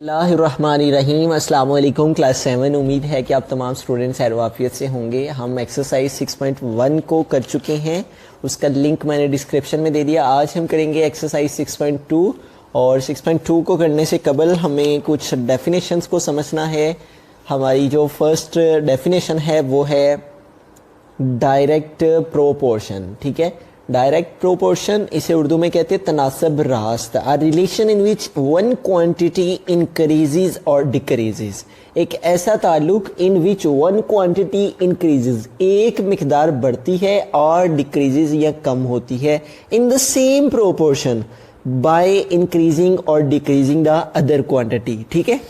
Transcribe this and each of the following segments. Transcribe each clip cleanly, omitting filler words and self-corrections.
बिस्मिल्लाहिर्रहमानिर्रहीम। अस्सलाम वालेकुम क्लास 7। उम्मीद है कि आप तमाम स्टूडेंट्स खैर से होंगे। हम एक्सरसाइज 6.1 को कर चुके हैं, उसका लिंक मैंने डिस्क्रिप्शन में दे दिया। आज हम करेंगे एक्सरसाइज 6.2 और 6.2 को करने से कबल हमें कुछ डेफिनेशंस को समझना है। हमारी जो फर्स्ट डेफिनेशन है वो है डायरेक्ट प्रोपोर्शन। ठीक है, डायरेक्ट प्रोपोर्शन इसे उर्दू में कहते हैं तनासब रास्त। A relation in which one quantity increases और डिक्रीजेज। एक ऐसा ताल्लुक in which one quantity increases, एक मिकदार बढ़ती है और डिक्रीजेज या कम होती है इन the same proportion by increasing और डिक्रीजिंग द अदर क्वांटिटी। ठीक है,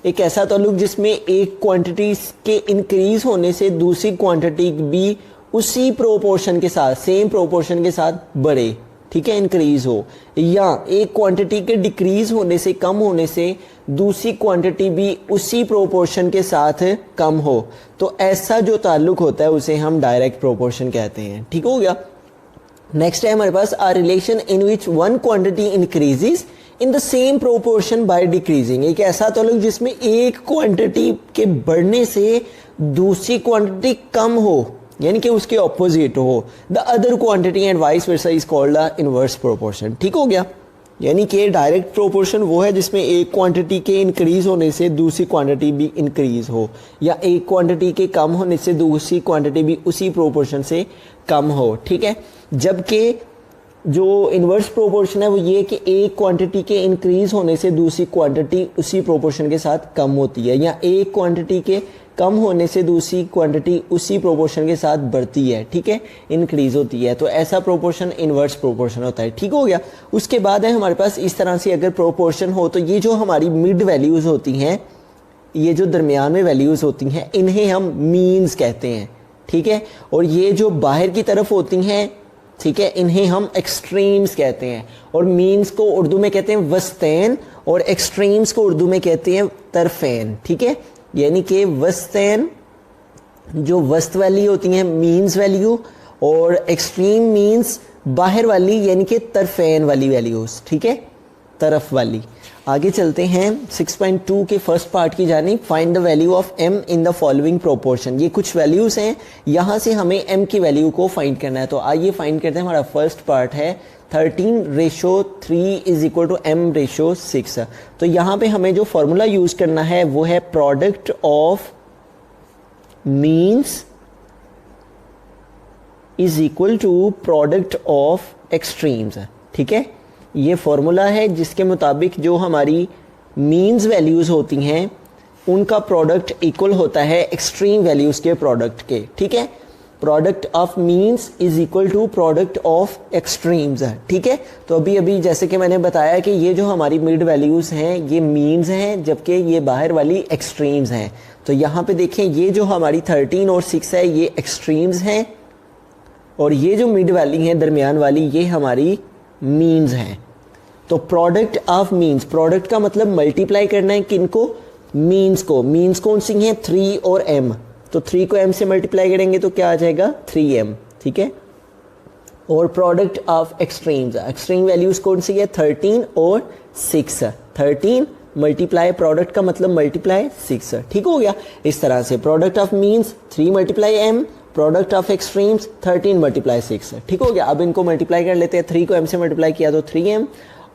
एक ऐसा ताल्लुक जिसमें एक क्वांटिटी के इंक्रीज होने से दूसरी क्वांटिटी भी उसी प्रोपोर्शन के साथ, सेम प्रोपोर्शन के साथ बढ़े। ठीक है, इंक्रीज हो, या एक क्वांटिटी के डिक्रीज होने से, कम होने से दूसरी क्वांटिटी भी उसी प्रोपोर्शन के साथ कम हो, तो ऐसा जो ताल्लुक होता है उसे हम डायरेक्ट प्रोपोर्शन कहते हैं। ठीक हो गया। नेक्स्ट है हमारे पास a relation in which one quantity increases in the same proportion by decreasing. एक ऐसा ताल्लुक जिसमें एक क्वांटिटी के बढ़ने से दूसरी क्वांटिटी कम हो, यानी कि उसके ऑपोजिट हो। The other quantity and vice versa is called the inverse proportion. ठीक हो गया। यानी कि डायरेक्ट प्रोपोर्शन वो है जिसमें एक क्वांटिटी के इंक्रीज होने से दूसरी क्वांटिटी भी इंक्रीज हो, या एक क्वांटिटी के कम होने से दूसरी क्वांटिटी भी उसी प्रोपोर्शन से कम हो। ठीक है, जबकि जो इनवर्स प्रोपोर्शन है वो ये कि एक क्वांटिटी के इंक्रीज होने से दूसरी क्वांटिटी उसी प्रोपोर्शन के साथ कम होती है, या एक क्वांटिटी के कम होने से दूसरी क्वांटिटी उसी प्रोपोर्शन के साथ बढ़ती है। ठीक है, इंक्रीज होती है। तो ऐसा प्रोपोर्शन इनवर्स प्रोपोर्शन होता है। ठीक हो गया। उसके बाद है हमारे पास इस तरह से अगर प्रोपोर्शन हो तो ये जो हमारी मिड वैल्यूज़ होती हैं, ये जो दरमियान में वैल्यूज़ होती हैं, इन्हें हम मीन्स कहते हैं। ठीक है, और ये जो बाहर की तरफ होती हैं, ठीक है, इन्हें हम एक्सट्रीम्स कहते हैं। और मीन्स को उर्दू में कहते हैं वस्तैन, और एक्सट्रीम्स को उर्दू में कहते हैं तरफैन। ठीक है, यानी कि वस्तैन जो वस्त वाली होती हैं मीन्स वैल्यू, और एक्सट्रीम मीन्स बाहर वाली यानी कि तरफैन वाली वैल्यूज। ठीक है, तरफ वाली। आगे चलते हैं 6.2 के फर्स्ट पार्ट की जानिब। Find the value of m in the following proportion. ये कुछ वैल्यूज हैं, यहाँ से हमें m की वैल्यू को फाइंड करना है। तो आइए फाइंड करते हैं। हमारा फर्स्ट पार्ट है 13:3 इज इक्वल टू m/6। तो यहाँ पे हमें जो फॉर्मूला यूज करना है वो है product of means is equal to product of extremes. ठीक है, ये फॉर्मूला है जिसके मुताबिक जो हमारी मीन्स वैल्यूज होती हैं उनका प्रोडक्ट इक्वल होता है एक्सट्रीम वैल्यूज के प्रोडक्ट के। ठीक है, product of means is equal to product of extremes है। ठीक है, तो अभी अभी जैसे कि मैंने बताया कि ये जो हमारी मिड वैल्यूज हैं ये मीन्स हैं, जबकि ये बाहर वाली एक्सट्रीम्स हैं। तो यहाँ पे देखें, ये जो हमारी 13 और 6 है ये एक्सट्रीम्स हैं, और ये जो मिड वाली है दरमियान वाली ये हमारी मीन्स हैं। तो प्रोडक्ट ऑफ मीन्स, प्रोडक्ट का मतलब मल्टीप्लाई करना है किनको, मीन्स को। मीन्स कौन सी हैं, 3 और m। तो 3 को m से मल्टीप्लाई करेंगे तो क्या आ जाएगा, 3m। ठीक है, और product of extremes, extreme values कौन सी है, 13 और 6। 13 मल्टीप्लाई प्रोडक्ट का मतलब मल्टीप्लाई 6। ठीक हो गया। इस तरह से product of means 3 multiply m, product of extremes 13 multiply 6। ठीक हो गया। अब इनको मल्टीप्लाई कर लेते हैं। 3 को m से मल्टीप्लाई किया तो 3m,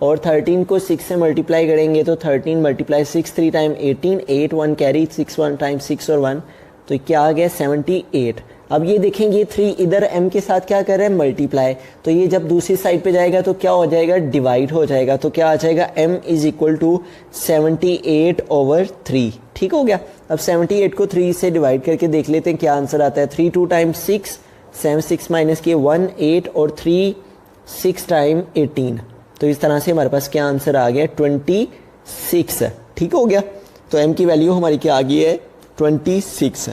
और 13 को 6 से मल्टीप्लाई करेंगे तो 13 मल्टीप्लाई 6, 3 टाइम 18, 8 1 कैरी, 6 1 टाइम 6 और 1, तो क्या आ गया 78। अब ये देखेंगे 3 इधर m के साथ क्या कर रहे हैं, मल्टीप्लाई, तो ये जब दूसरी साइड पे जाएगा तो क्या हो जाएगा, डिवाइड हो जाएगा। तो क्या आ जाएगा, m इज इक्वल टू 78/3। ठीक हो गया। अब 78 को 3 से डिवाइड करके देख लेते हैं क्या आंसर आता है। 3 2 टाइम 6, 7 6 माइनस के 1 8, और 3 6 टाइम 18। तो इस तरह से हमारे पास क्या आंसर आ गया, 26। ठीक हो गया। तो m की वैल्यू हमारी क्या आ गई है, 26।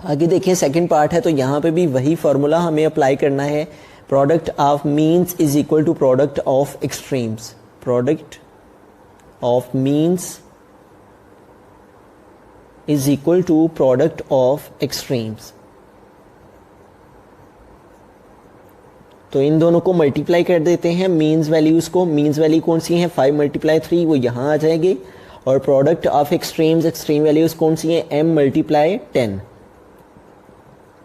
आगे देखें सेकंड पार्ट है, तो यहाँ पे भी वही फार्मूला हमें अप्लाई करना है। Product of means is equal to product of extremes. Product of means is equal to product of extremes. तो इन दोनों को मल्टीप्लाई कर देते हैं मीन्स वैल्यूज़ को। मीन्स वैल्यू कौन सी है, 5 × 3 वो यहाँ आ जाएंगे, और product of extremes, extreme values कौन सी हैं, m मल्टीप्लाई 10।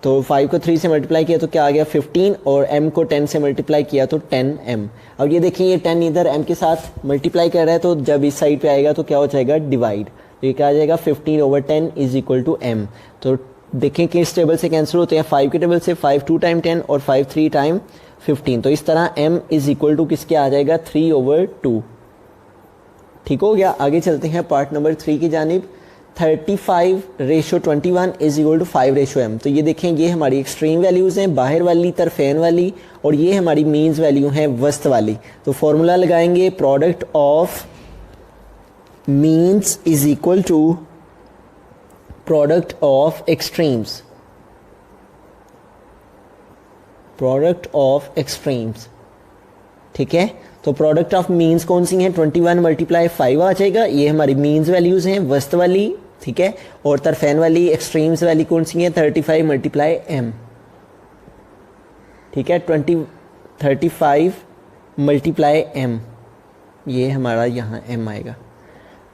तो 5 को 3 से मल्टीप्लाई किया तो क्या आ गया 15 और m को 10 से मल्टीप्लाई किया तो 10m। अब ये देखिए ये 10 इधर m के साथ मल्टीप्लाई कर रहा है तो जब इस साइड पे आएगा तो क्या हो जाएगा डिवाइड, तो ये क्या आ जाएगा 15/10 इज इक्वल टू m। तो देखें कि इस टेबल से कैंसिल होते हैं 5 के टेबल से, 5 2 टाइम 10 और 5 3 टाइम 15, तो इस तरह m इज इक्वल टू किसके आ जाएगा 3/2। ठीक हो गया। आगे चलते हैं पार्ट नंबर 3 की जानिब। 35/21 इज इक्वल टू 5/m। तो ये देखें ये हमारी एक्सट्रीम वैल्यूज़ हैं, बाहर वाली तरफेन वाली, और ये हमारी मीन्स वैल्यू है वस्त वाली। तो फॉर्मूला लगाएंगे product of means is equal to product of extremes, product of extremes. ठीक है, तो प्रोडक्ट ऑफ मीन्स कौन सी हैं, 21 मल्टीप्लाई 5 आ जाएगा, ये हमारी मीन्स वैल्यूज़ हैं वस्त वाली। ठीक है, और तरफेन वाली एक्सट्रीम्स वाली कौन सी हैं, 35 मल्टीप्लाई m। ठीक है, 35 मल्टीप्लाई m, ये हमारा यहाँ m आएगा।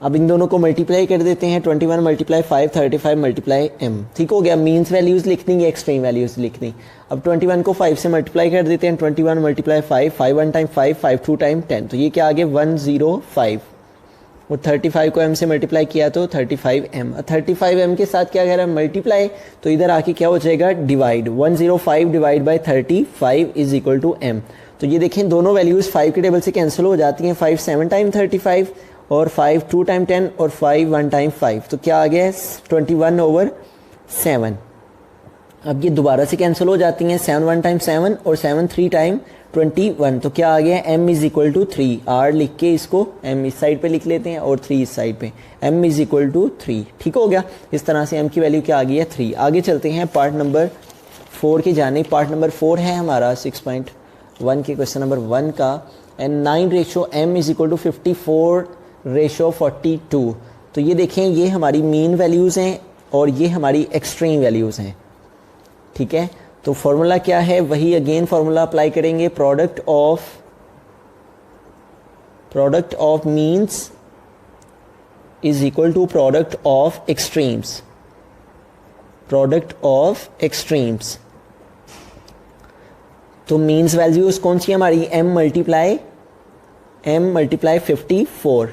अब इन दोनों को मल्टीप्लाई कर देते हैं, 21 मल्टीप्लाई 5, 35 मल्टीप्लाई m। ठीक हो गया, मीन्स वैल्यूज़ लिखनी है, एक्सट्रीम वैल्यूज़ लिखनी। अब 21 को 5 से मल्टीप्लाई कर देते हैं, 21 मल्टीप्लाई 5, 5 1 टाइम 5, 5 2 टाइम 10, तो ये क्या आ गया 105। और 35 को m से मल्टीप्लाई किया तो 35m। 35m के साथ क्या कह रहा है मल्टीप्लाई, तो इधर आके क्या हो जाएगा divide, 105 divide by 35 is equal to m। तो ये देखें दोनों वैल्यूज़ 5 के टेबल से कैंसिल हो जाती हैं, 5 7 टाइम 35 और 5 2 टाइम 10 और 5 1 टाइम 5, तो क्या आ गया 21/7। अब ये दोबारा से कैंसिल हो जाती हैं, 7 1 टाइम 7 और 7 3 टाइम 21, तो क्या आ गया m is equal to 3। r लिख के इसको m इस साइड पे लिख लेते हैं और 3 इस साइड पे, m इज इक्वल टू 3। ठीक हो गया, इस तरह से m की वैल्यू क्या आ गई है 3। आगे चलते हैं पार्ट नंबर 4 की जाने। पार्ट नंबर 4 है हमारा 6.1 के क्वेश्चन नंबर 1 का, and 9/m is equal to 54/42। तो ये देखें ये हमारी मीन वैल्यूज़ हैं और ये हमारी एक्सट्रीम वैल्यूज़ हैं। ठीक है, तो फॉर्मूला क्या है, वही अगेन फॉर्मूला अप्लाई करेंगे, product of means is equal to product of extremes, product of extremes. तो मीन्स वैल्यूज कौन सी हमारी m मल्टीप्लाई 54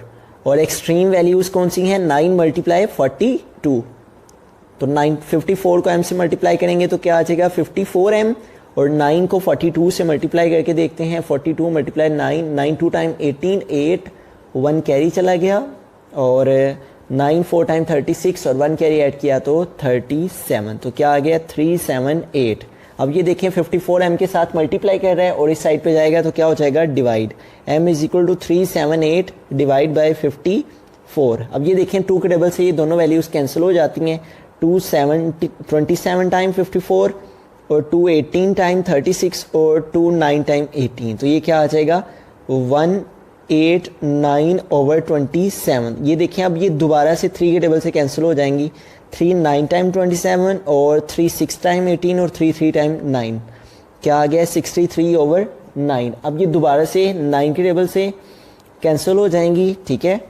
और एक्सट्रीम वैल्यूज कौन सी हैं 9 मल्टीप्लाई 42। तो 54 को m से मल्टीप्लाई करेंगे तो क्या आ जाएगा 54m, और 9 को 42 से मल्टीप्लाई करके देखते हैं, 42 मल्टीप्लाई 9 2 टाइम 18, 8 1 कैरी चला गया, और 9 4 टाइम 36 और 1 कैरी ऐड किया तो 37, तो क्या आ गया 378। अब ये देखें 54m के साथ मल्टीप्लाई कर रहा है और इस साइड पे जाएगा तो क्या हो जाएगा divide, m is equal to 378 divide by 54। अब ये देखें 2 के टेबल से ये दोनों वैल्यूज़ कैंसिल हो जाती हैं, 27 टाइम 54 और 2 18 टाइम 36 और 2 9 टाइम 18, तो ये क्या आ जाएगा 189/27। ये देखें अब ये दोबारा से 3 के टेबल से कैंसिल हो जाएंगी, 3 9 टाइम 27 और 3 6 टाइम 18 और 3 3 टाइम 9, क्या आ गया 63/9। अब ये दोबारा से 9 के टेबल से कैंसिल हो जाएंगी। ठीक है,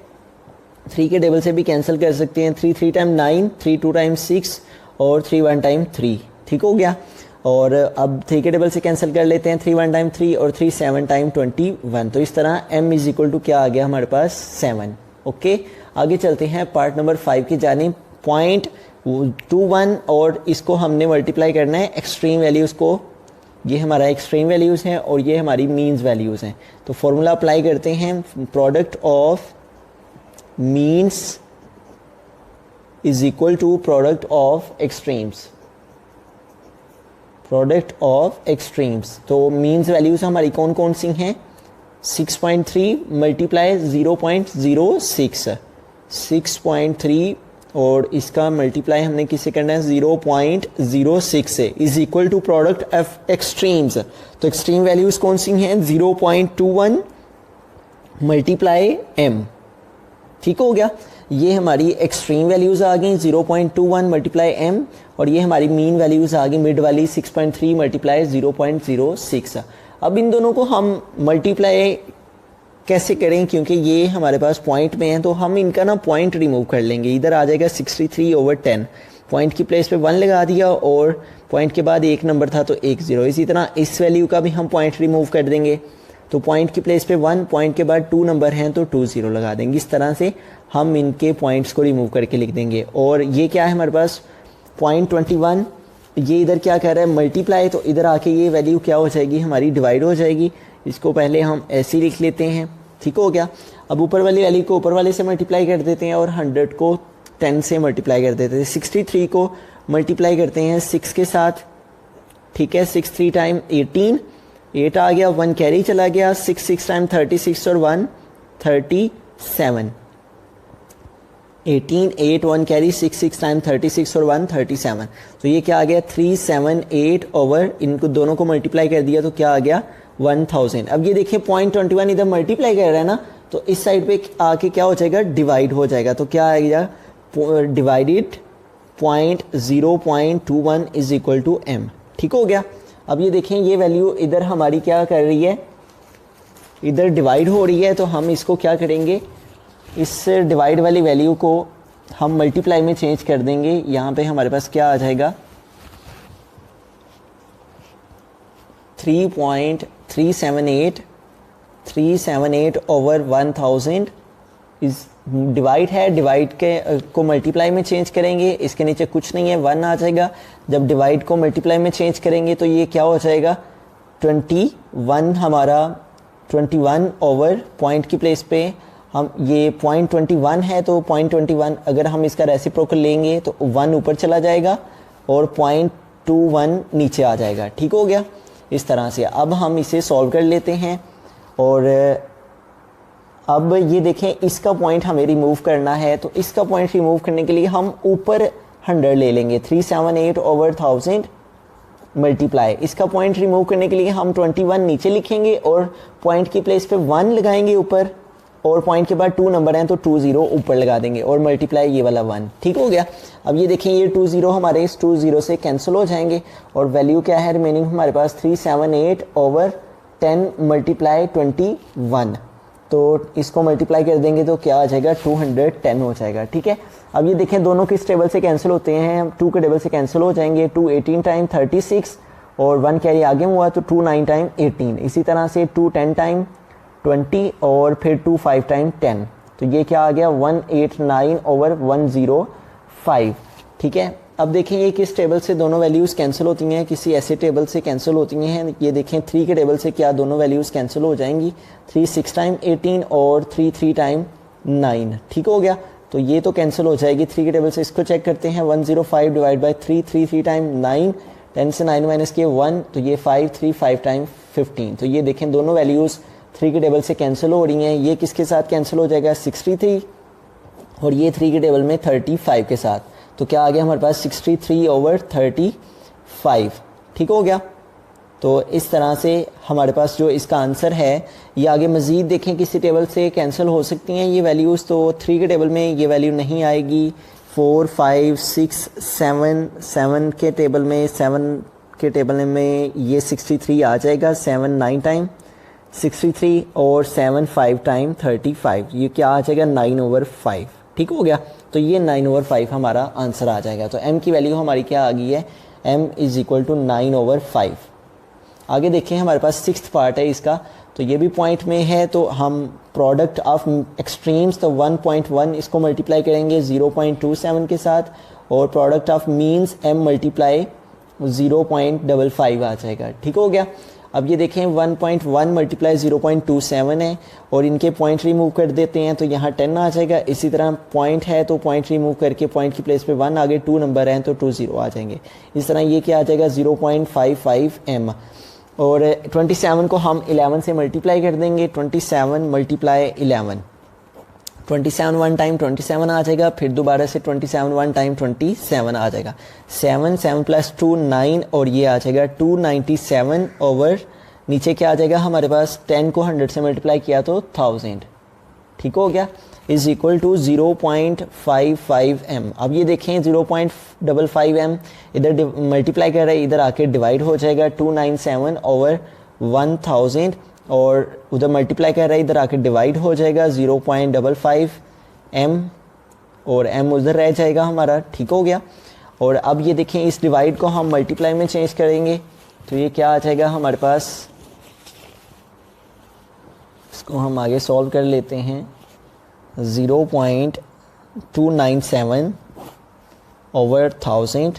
3 के टेबल से भी कैंसिल कर सकते हैं, 3 3 टाइम 9, 3 2 टाइम 6 और 3 1 टाइम 3। ठीक हो गया, और अब 3 के टेबल से कैंसिल कर लेते हैं, 3 1 टाइम 3 और 3 7 टाइम 21, तो इस तरह m इज इक्वल टू क्या आ गया हमारे पास 7। ओके, आगे चलते हैं पार्ट नंबर 5 की जानिब। 0.21 और इसको हमने मल्टीप्लाई करना है एक्सट्रीम वैल्यूज़ को, ये हमारा एक्सट्रीम वैल्यूज़ हैं और ये हमारी मीन्स वैल्यूज़ हैं। तो फॉर्मूला अप्लाई करते हैं, product of means is equal to product of extremes, product of extremes. तो मीन्स वैल्यूज़ हमारी कौन कौन सी हैं, 6.3 मल्टीप्लाई 0.06, 6.3 और इसका मल्टीप्लाई हमने किससे करना है 0.06 से, is equal to product of extremes. तो एक्सट्रीम वैल्यूज़ कौन सी हैं 0.21 मल्टीप्लाई m। ठीक हो गया, ये हमारी एक्सट्रीम वैल्यूज़ आ गई 0.21 मल्टीप्लाई m, और ये हमारी मीन वैल्यूज़ आ गई मिड वाली 6.3 मल्टीप्लाई 0.06। अब इन दोनों को हम मल्टीप्लाई कैसे करें, क्योंकि ये हमारे पास पॉइंट में है तो हम इनका ना पॉइंट रिमूव कर लेंगे। इधर आ जाएगा 63/10, पॉइंट की प्लेस पे 1 लगा दिया और पॉइंट के बाद एक नंबर था तो एक 0। इसी तरह इस वैल्यू का भी हम पॉइंट रिमूव कर देंगे, तो पॉइंट की प्लेस पे 1, पॉइंट के बाद 2 नंबर हैं तो 2 0 लगा देंगे। इस तरह से हम इनके पॉइंट्स को रिमूव करके लिख देंगे। और ये क्या है हमारे पास .21, ये इधर क्या कह रहा है मल्टीप्लाई, तो इधर आके ये वैल्यू क्या हो जाएगी हमारी डिवाइड हो जाएगी। इसको पहले हम ऐसे ही लिख लेते हैं, ठीक हो गया। अब ऊपर वाली वैल्यू को ऊपर वाले से मल्टीप्लाई कर देते हैं और 100 को 10 से मल्टीप्लाई कर देते हैं। 63 को मल्टीप्लाई करते हैं 6 के साथ, ठीक है। 6 3 टाइम 18, 8 आ गया, 1 कैरी चला गया, 6 6 टाइम 36 और 1 37, 18 8 1 कैरी, 6 6 टाइम 36 और 1 37। तो ये क्या आ गया 378 ओवर, इनको दोनों को मल्टीप्लाई कर दिया तो क्या आ गया 1000। अब ये देखिए .21 इधर मल्टीप्लाई कर रहा है ना, तो इस साइड पे आके क्या हो जाएगा डिवाइड हो जाएगा, तो क्या आएगा divided 0.21 is equal to m, ठीक हो गया। अब ये देखें ये वैल्यू इधर हमारी क्या कर रही है, इधर डिवाइड हो रही है, तो हम इसको क्या करेंगे, इस डिवाइड वाली वैल्यू को हम मल्टीप्लाई में चेंज कर देंगे। यहाँ पे हमारे पास क्या आ जाएगा 3.378 ओवर 1000 इज डिवाइड है, डिवाइड के को मल्टीप्लाई में चेंज करेंगे, इसके नीचे कुछ नहीं है 1 आ जाएगा। जब डिवाइड को मल्टीप्लाई में चेंज करेंगे तो ये क्या हो जाएगा 21, हमारा 21 ओवर पॉइंट की प्लेस पे हम ये .21 है, तो .21 अगर हम इसका रेसिप्रोकल लेंगे तो 1 ऊपर चला जाएगा और .21 नीचे आ जाएगा, ठीक हो गया। इस तरह से अब हम इसे सॉल्व कर लेते हैं। और अब ये देखें इसका पॉइंट हमें रिमूव करना है, तो इसका पॉइंट रिमूव करने के लिए हम ऊपर 100 ले लेंगे, 378 ओवर 1000 मल्टीप्लाई। इसका पॉइंट रिमूव करने के लिए हम 21 नीचे लिखेंगे और पॉइंट की प्लेस पे 1 लगाएंगे ऊपर, और पॉइंट के बाद 2 नंबर हैं तो 2 0 ऊपर लगा देंगे और मल्टीप्लाई ये वाला 1, ठीक हो गया। अब ये देखें ये 2 0 हमारे इस 2 0 से कैंसिल हो जाएंगे और वैल्यू क्या है रिमेनिंग हमारे पास 378 ओवर 10 मल्टीप्लाई 21, तो इसको मल्टीप्लाई कर देंगे तो क्या आ जाएगा 210 हो जाएगा, ठीक है। अब ये देखें दोनों किस टेबल से कैंसिल होते हैं, 2 के टेबल से कैंसिल हो जाएंगे। 2 18 टाइम 36 और 1 कैरी आगे हुआ तो 2 9 टाइम 18, इसी तरह से 2 10 टाइम 20 और फिर 2 5 टाइम 10, तो ये क्या आ गया 189 ओवर 105, ठीक है। अब देखें ये किस टेबल से दोनों वैल्यूज़ कैंसिल होती हैं, किसी ऐसे टेबल से कैंसिल होती हैं। ये देखें 3 के टेबल से क्या दोनों वैल्यूज़ कैंसिल हो जाएंगी, 3 6 टाइम 18 और 3 3 टाइम 9, ठीक हो गया। तो ये तो कैंसिल हो जाएगी 3 के टेबल से। इसको चेक करते हैं 105 डिवाइड बाई 3, 3 3 टाइम 9, 10 से 9 माइनस किए 1, तो ये 5 3 5 टाइम 15। तो ये देखें दोनों वैल्यूज़ 3 के टेबल से कैंसिल हो रही हैं। ये किसके साथ कैंसिल हो जाएगा 63 और ये 3 के टेबल में 35 के साथ, तो क्या आ गया हमारे पास 63 ओवर 35, ठीक हो गया। तो इस तरह से हमारे पास जो इसका आंसर है, ये आगे मज़ीद देखें किसी टेबल से कैंसिल हो सकती हैं ये वैल्यूज़, तो 3 के टेबल में ये वैल्यू नहीं आएगी, 4 5 6 7 के टेबल में 7 के टेबल में ये 63 आ जाएगा, 7 9 टाइम 63 और 7 5 टाइम 35, ये क्या आ जाएगा 9 ओवर 5, ठीक हो गया। तो ये 9 ओवर 5 हमारा आंसर आ जाएगा। तो m की वैल्यू हमारी क्या आ गई है, m is equal to 9 over 5। आगे देखें हमारे पास 6th पार्ट है इसका, तो ये भी पॉइंट में है, तो हम प्रोडक्ट ऑफ एक्सट्रीम्स तो 1.1 इसको मल्टीप्लाई करेंगे 0.27 के साथ, और product of means m multiply 0.55 आ जाएगा, ठीक हो गया। अब ये देखें 1.1 मल्टीप्लाई 0.27 है और इनके पॉइंट रिमूव कर देते हैं तो यहाँ 10 आ जाएगा। इसी तरह पॉइंट है तो पॉइंट रिमूव करके पॉइंट की प्लेस पे 1 आगे 2 नंबर हैं तो 2 0 आ जाएंगे। इस तरह ये क्या आ जाएगा 0.55 m, और 27 को हम 11 से मल्टीप्लाई कर देंगे, 27 मल्टीप्लाई 11, 27 1 टाइम 27 आ जाएगा, फिर दोबारा से 27 1 टाइम 27 आ जाएगा, 7 7 प्लस 2 9 और ये आ जाएगा 297 ओवर नीचे क्या आ जाएगा हमारे पास 10 को 100 से मल्टीप्लाई किया तो 1000, ठीक हो गया, इज़ इक्वल टू 0.55 m। अब ये देखें 0.55 m इधर मल्टीप्लाई कर रहा है, इधर आके डिवाइड हो जाएगा 297 ओवर 1000 और उधर मल्टीप्लाई कर रहा है, इधर आके डिवाइड हो जाएगा 0.55 m और m उधर रह जाएगा हमारा, ठीक हो गया। और अब ये देखें इस डिवाइड को हम मल्टीप्लाई में चेंज करेंगे तो ये क्या आ जाएगा हमारे पास, इसको हम आगे सॉल्व कर लेते हैं। 0.297 ओवर 1000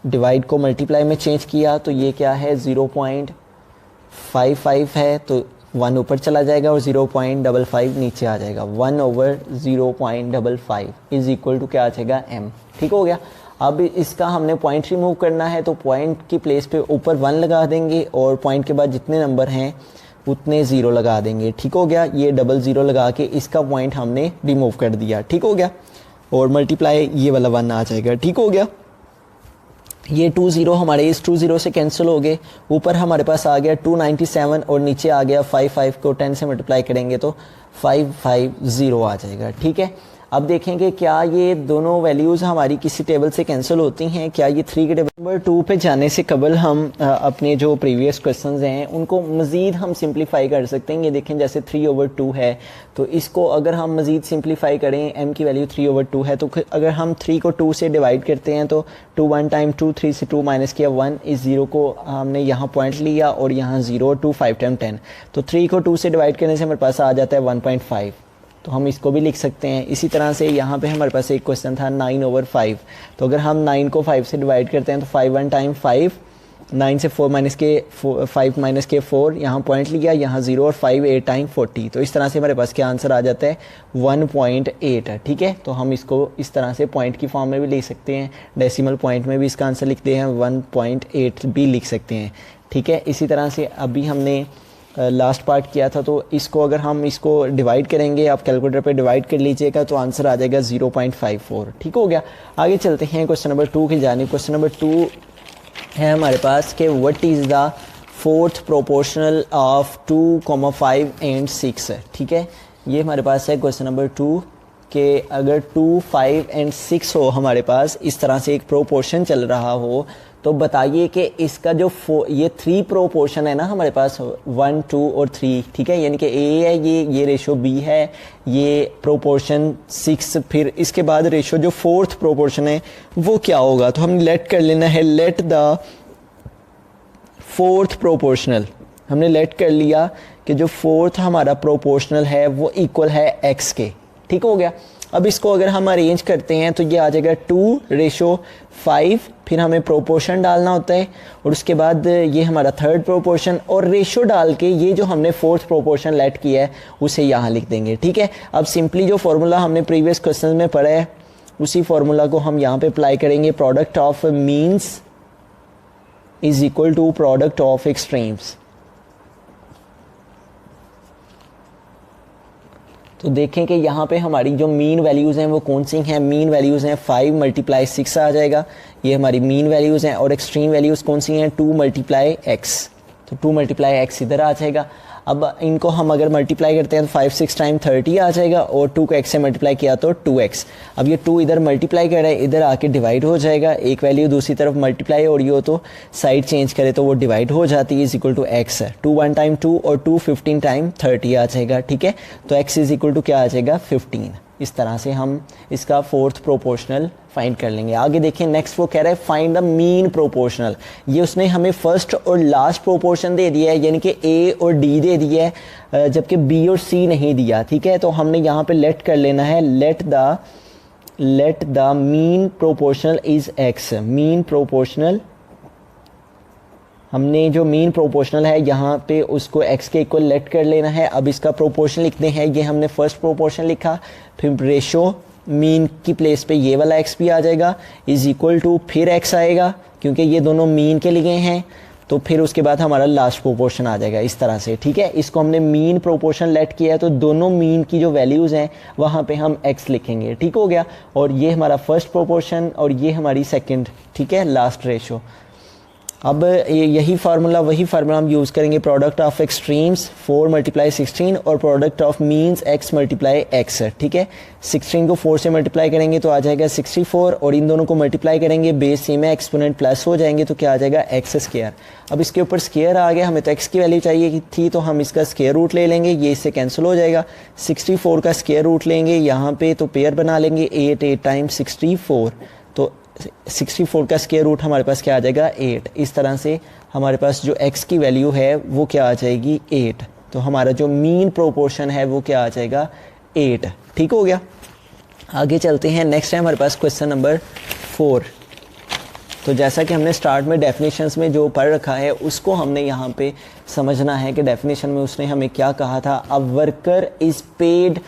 डिवाइड को मल्टीप्लाई में चेंज किया तो ये क्या है 0.55 है, तो 1 ऊपर चला जाएगा और 0.55 नीचे आ जाएगा। 1 ओवर 0.55 इज इक्वल टू क्या आ जाएगा m, ठीक हो गया। अब इसका हमने पॉइंट रिमूव करना है तो पॉइंट की प्लेस पे ऊपर 1 लगा देंगे और पॉइंट के बाद जितने नंबर हैं उतने 0 लगा देंगे, ठीक हो गया। ये डबल 0 लगा के इसका पॉइंट हमने रिमूव कर दिया, ठीक हो गया। और मल्टीप्लाई ये वाला 1 आ जाएगा, ठीक हो गया। ये 2 0 हमारे इस 2 0 से कैंसिल हो गए, ऊपर हमारे पास आ गया 297 और नीचे आ गया 55 को 10 से मल्टीप्लाई करेंगे तो 550 आ जाएगा, ठीक है। अब देखेंगे क्या ये दोनों वैल्यूज़ हमारी किसी टेबल से कैंसिल होती हैं, क्या ये 3 के टेबल। नंबर 2 पे जाने से कबल हम अपने जो प्रीवियस क्वेश्चंस हैं उनको मज़ीद हम सिंप्लीफाई कर सकते हैं। ये देखें जैसे 3 ओवर 2 है तो इसको अगर हम मज़ीद सिंप्लीफाई करें, m की वैल्यू 3 ओवर 2 है तो अगर हम 3 को 2 से डिवाइड करते हैं तो 2 1 टाइम 2, 3 से 2 माइनस किया 1, इस 0 को हमने यहाँ पॉइंट लिया और यहाँ 0 2 5 टाइम 10, तो 3 को 2 से डिवाइड करने से हमारे पास आ जाता है 1.5, तो हम इसको भी लिख सकते हैं। इसी तरह से यहाँ पे हमारे पास एक क्वेश्चन था 9 ओवर 5, तो अगर हम 9 को 5 से डिवाइड करते हैं तो 5 1 टाइम 5, 9 से 4 माइनस के 5 माइनस के 4, यहाँ पॉइंट लिया, यहाँ 0 और 5 8 टाइम 40, तो इस तरह से हमारे पास क्या आंसर आ जाता है 1.8, ठीक है। तो हम इसको इस तरह से पॉइंट की फॉर्म में भी लिख सकते हैं, डेसिमल पॉइंट में भी इसका आंसर लिखते हैं 1.8 भी लिख सकते हैं, ठीक है। इसी तरह से अभी हमने लास्ट पार्ट किया था तो इसको अगर हम इसको डिवाइड करेंगे, आप कैलकुलेटर पे डिवाइड कर लीजिएगा तो आंसर आ जाएगा 0.54, ठीक हो गया। आगे चलते हैं क्वेश्चन नंबर 2 की जानिब। क्वेश्चन नंबर 2 है हमारे पास कि what is the fourth proportional of 2, 5 and 6, ठीक है। ये हमारे पास है क्वेश्चन नंबर 2 कि अगर 2, 5 एंड 6 हो हमारे पास, इस तरह से एक प्रोपोर्शन चल रहा हो, तो बताइए कि इसका जो ये 3 प्रोपोर्शन है ना हमारे पास 1, 2 और 3, ठीक है, यानी कि A है ये रेशो B है, ये प्रोपोर्शन 6, फिर इसके बाद रेशो जो 4th प्रोपोर्शन है वो क्या होगा। तो हम लेट कर लेना है, लेट द 4th प्रोपोर्शनल, हमने लेट कर लिया कि जो 4th हमारा प्रोपोर्शनल है वो इक्वल है x के, ठीक हो गया। अब इसको अगर हम अरेंज करते हैं तो ये आ जाएगा 2:5, फिर हमें प्रोपोर्शन डालना होता है और उसके बाद ये हमारा 3rd प्रोपोर्शन और रेशो डाल के ये जो हमने 4th प्रोपोर्शन लेट किया है उसे यहाँ लिख देंगे, ठीक है। अब सिंपली जो फार्मूला हमने प्रीवियस क्वेश्चन में पढ़ा है उसी फार्मूला को हम यहाँ पे अप्लाई करेंगे। Product of means is equal to product of extremes. तो देखें कि यहाँ पे हमारी जो मीन वैल्यूज़ हैं वो कौन सी हैं। मीन वैल्यूज़ हैं 5 × 6 आ जाएगा, ये हमारी मीन वैल्यूज़ हैं। और एक्सट्रीम वैल्यूज़ कौन सी हैं 2 × x, तो 2 × x इधर आ जाएगा। अब इनको हम अगर मल्टीप्लाई करते हैं तो 5 6 टाइम 30 आ जाएगा और 2 को x से मल्टीप्लाई किया तो 2x। अब ये 2 इधर मल्टीप्लाई कर रहा है, इधर आके डिवाइड हो जाएगा, एक वैल्यू दूसरी तरफ मल्टीप्लाई हो रही हो तो साइड चेंज करे तो वो डिवाइड हो जाती है, इज इक्वल टू x है। 2 1 टाइम 2 और 2 15 टाइम 30 आ जाएगा, ठीक है। तो x इज इक्वल टू क्या आ जाएगा 15। इस तरह से हम इसका 4th प्रोपोर्शनल फाइंड कर लेंगे। आगे देखिए नेक्स्ट वो कह रहा है फाइंड द मीन प्रोपोर्शनल। ये उसने हमें फर्स्ट और लास्ट प्रोपोर्शन दे दिया है, यानी कि A और D दे दिया है, जबकि B और C नहीं दिया, ठीक है। तो हमने यहाँ पे लेट कर लेना है, let the mean proportional is x। Mean proportional, हमने जो मीन प्रोपोर्शनल है यहाँ पे उसको x के इक्वल लेट कर लेना है। अब इसका प्रोपोर्शन लिखते हैं, ये हमने फर्स्ट प्रोपोर्शन लिखा, फिर रेशो मीन की प्लेस पे ये वाला x भी आ जाएगा, इज इक्वल टू फिर x आएगा क्योंकि ये दोनों मीन के लिए हैं, तो फिर उसके बाद हमारा लास्ट प्रोपोर्शन आ जाएगा इस तरह से, ठीक है। इसको हमने मीन प्रोपोर्शन लेट किया है तो दोनों मीन की जो वैल्यूज़ हैं वहाँ पे हम x लिखेंगे, ठीक हो गया। और ये हमारा फर्स्ट प्रोपोर्शन और ये हमारी सेकंड, ठीक है, लास्ट रेशो। अब यही फार्मूला वही फार्मूला हम यूज़ करेंगे, प्रोडक्ट ऑफ एक्सट्रीम्स 4 मल्टीप्लाई 16 और product of means x multiply x, ठीक है। 16 को 4 से मल्टीप्लाई करेंगे तो आ जाएगा 64 और इन दोनों को मल्टीप्लाई करेंगे बेस सेम है, एक्सपोनेंट प्लस हो जाएंगे तो क्या आ जाएगा x स्क्वायर। अब इसके ऊपर स्क्वायर आ गया, हमें तो x की वैल्यू चाहिए थी तो हम इसका स्क्वायर रूट ले लेंगे, ये इससे कैंसिल हो जाएगा। 64 का स्क्वायर रूट लेंगे यहाँ पे तो पेयर बना लेंगे 8 टाइम्स 64, तो 64 का स्क्वायर रूट हमारे पास क्या आ जाएगा 8। इस तरह से हमारे पास जो x की वैल्यू है वो क्या आ जाएगी 8, तो हमारा जो मीन प्रोपोर्शन है वो क्या आ जाएगा 8। ठीक हो गया। आगे चलते हैं, नेक्स्ट है हमारे पास क्वेश्चन नंबर 4। तो जैसा कि हमने स्टार्ट में डेफिनेशंस में जो पढ़ रखा है उसको हमने यहाँ पे समझना है कि डेफिनेशन में उसने हमें क्या कहा था। A worker is paid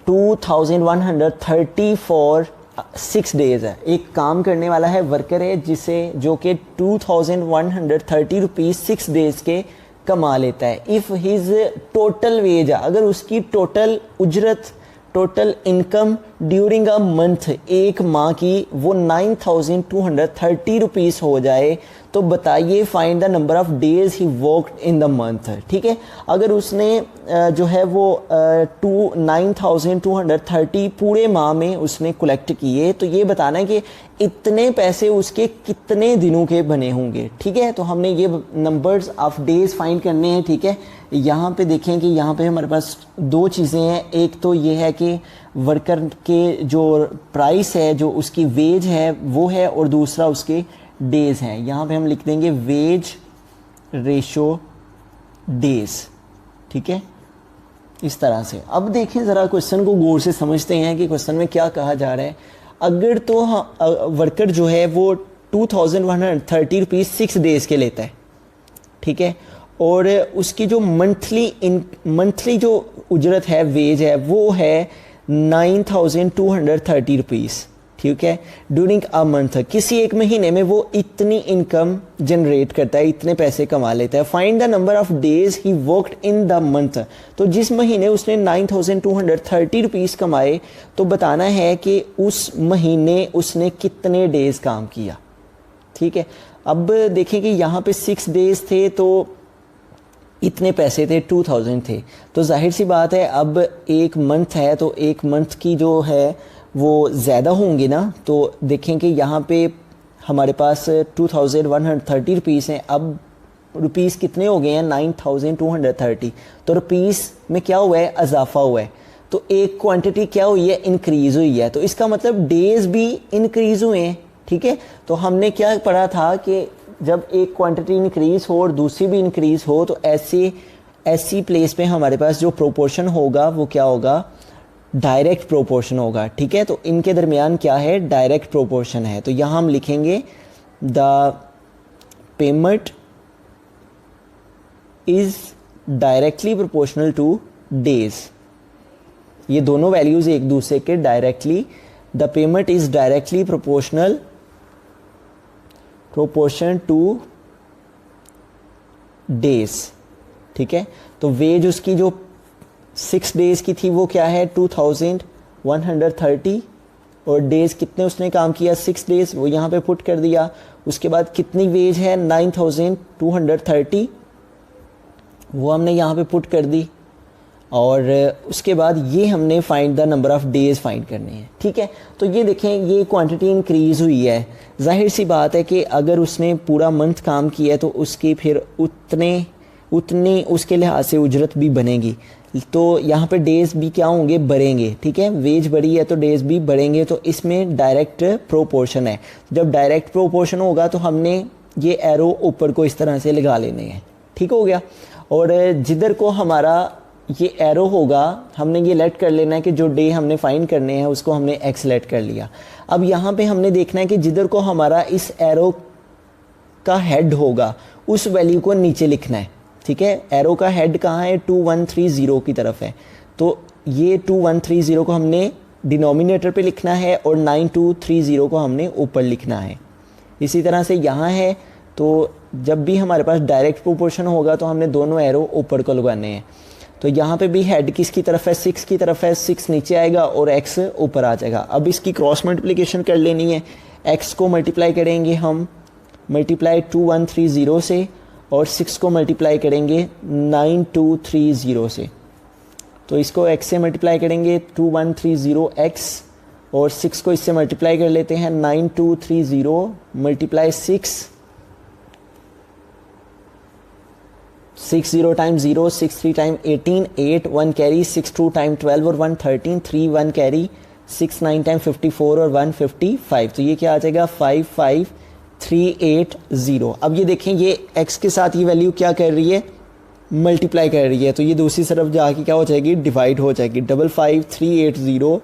2130 for 6 days है। एक काम करने वाला है, वर्कर है जिसे जो कि 2130 रुपीज़ 6 डेज के कमा लेता है। इफ़ हिज टोटल वेज, अगर उसकी टोटल उजरत total income during a month, एक माह की, वो 9230 रुपीज़ हो जाए तो बताइए find the number of days he worked in the month. ठीक है, अगर उसने जो है वो 9230 पूरे माह में उसने कलेक्ट किए तो ये बताना है कि इतने पैसे उसके कितने दिनों के बने होंगे। ठीक है, तो हमने ये नंबर्स ऑफ डेज फाइंड करने हैं। ठीक है, यहाँ पे देखें कि यहाँ पे हमारे पास दो चीज़ें हैं। एक तो ये है कि वर्कर के जो प्राइस है, जो उसकी वेज है वो है, और दूसरा उसके डेज हैं। यहाँ पे हम लिख देंगे वेज रेशो डेज। ठीक है, इस तरह से। अब देखें ज़रा क्वेश्चन को गौर से समझते हैं कि क्वेश्चन में क्या कहा जा रहा है। अगर तो वर्कर जो है वो 2130 रुपीज़ 6 डेज़ के लेता है, ठीक है, और उसकी जो मंथली जो उजरत है, वेज है, वो है 9230 रुपीज़। ठीक है, ड्यूरिंग अ मंथ, किसी एक महीने में वो इतनी इनकम जनरेट करता है, इतने पैसे कमा लेता है। Find the number of days he worked in the month, तो जिस महीने उसने 9230 रुपीज़ कमाए तो बताना है कि उस महीने उसने कितने डेज काम किया। ठीक है, अब देखें कि यहाँ पे 6 डेज थे तो इतने पैसे थे 2000 थे, तो जाहिर सी बात है अब एक मंथ है तो एक मंथ की जो है वो ज़्यादा होंगे ना। तो देखें कि यहाँ पे हमारे पास 2130 रुपीज़ हैं, अब रुपीज़ कितने हो गए हैं 9230, तो रुपीज़ में क्या हुआ है इजाफा हुआ है, तो एक क्वांटिटी क्या हुई है इंक्रीज़ हुई है, तो इसका मतलब डेज़ भी इंक्रीज़ हुए हैं। ठीक है, तो हमने क्या पढ़ा था कि जब एक क्वांटिटी इंक्रीज़ हो और दूसरी भी इंक्रीज़ हो तो ऐसी प्लेस पे हमारे पास जो प्रोपोर्शन होगा वो क्या होगा डायरेक्ट प्रोपोर्शन होगा। ठीक है, तो इनके दरमियान क्या है डायरेक्ट प्रोपोर्शन है। तो यहाँ हम लिखेंगे the payment is directly proportional two days. ये दोनों वैल्यूज एक दूसरे के directly, the payment is directly proportion two days. ठीक है, तो वेज उसकी जो 6 डेज़ की थी वो क्या है 2130, और डेज़ कितने उसने काम किया 6 डेज़, वो यहाँ पे पुट कर दिया। उसके बाद कितनी वेज है 9230, वो हमने यहाँ पे पुट कर दी, और उसके बाद ये हमने find the number of days find करने हैं। ठीक है, तो ये देखें ये क्वांटिटी इंक्रीज़ हुई है। जाहिर सी बात है कि अगर उसने पूरा मंथ काम किया है तो उसकी फिर उतनी उसके लिहाज से उजरत भी बनेगी, तो यहाँ पे डेज़ भी क्या होंगे बढ़ेंगे। ठीक है, वेज बढ़ी है तो डेज़ भी बढ़ेंगे, तो इसमें डायरेक्ट प्रोपोर्शन है। जब डायरेक्ट प्रोपोर्शन होगा तो हमने ये एरो ऊपर को इस तरह से लगा लेने हैं। ठीक हो गया, और जिधर को हमारा ये एरो होगा हमने ये लेट कर लेना है कि जो डे हमने फाइंड करने हैं उसको हमने एक्स लेट कर लिया। अब यहाँ पे हमने देखना है कि जिधर को हमारा इस एरो का हेड होगा उस वैल्यू को नीचे लिखना है। ठीक है, एरो का हेड कहाँ है 2130 की तरफ है, तो ये 2130 को हमने डिनोमिनेटर पे लिखना है और 9230 को हमने ऊपर लिखना है। इसी तरह से यहाँ है, तो जब भी हमारे पास डायरेक्ट प्रोपोर्शन होगा तो हमने दोनों एरो ऊपर को लगाने हैं। तो यहाँ पे भी हेड किसकी तरफ है 6 की तरफ है, 6 नीचे आएगा और x ऊपर आ जाएगा। अब इसकी क्रॉस मल्टीप्लिकेशन कर लेनी है, x को मल्टीप्लाई करेंगे हम मल्टीप्लाई 2130 से और 6 को मल्टीप्लाई करेंगे 9230 से। तो इसको x से मल्टीप्लाई करेंगे 2130x और 6 को इससे मल्टीप्लाई कर लेते हैं 9230 multiply 60 time 0 6 3 time 18 8 1 carry 6 2 time 12 और 1 13 3 1 कैरी 6 9 टाइम 54 और 1 55। तो ये क्या आ जाएगा 55380। अब ये देखें ये x के साथ ये वैल्यू क्या कर रही है, मल्टीप्लाई कर रही है, तो ये दूसरी तरफ जाके क्या हो जाएगी, डिवाइड हो जाएगी। 55380